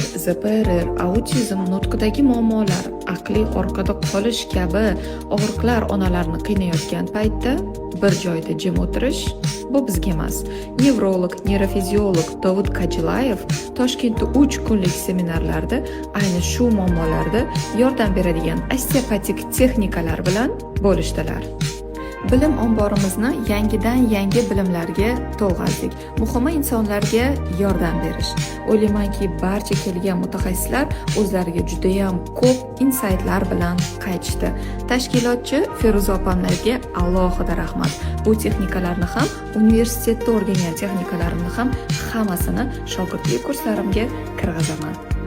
ADHD, ZPR, autizm, nutqidagi muammolar, aqliy orqada qolish kabi og'riqlar onalarni qiynayotgan paytda bir joyda jim o'tirish bu bizga emas. Nevrolog, neyrofiziolog Dovud Kajilayev Toshkentda 3 kunlik seminarlarda ayni shu muammolarda yordam beradigan osteopatik texnikalar bilan bo'lishdilar. Bilim omborimizni yangidan-yangi bilimlarga to'lg'azdik. Muhimi insonlarga yordam berish. O'ylaymanki, barcha kelgan mutaxassislar o'zlariga juda ham ko'p insaytlar bilan qaytishdi. Tashkilotchi Feruza opamlarga alohida rahmat. Bu texnikalarni ham, universitetda o'rgangan texnikalarimni ham hammasini shogirdlik kurslarimga kirg'izaman.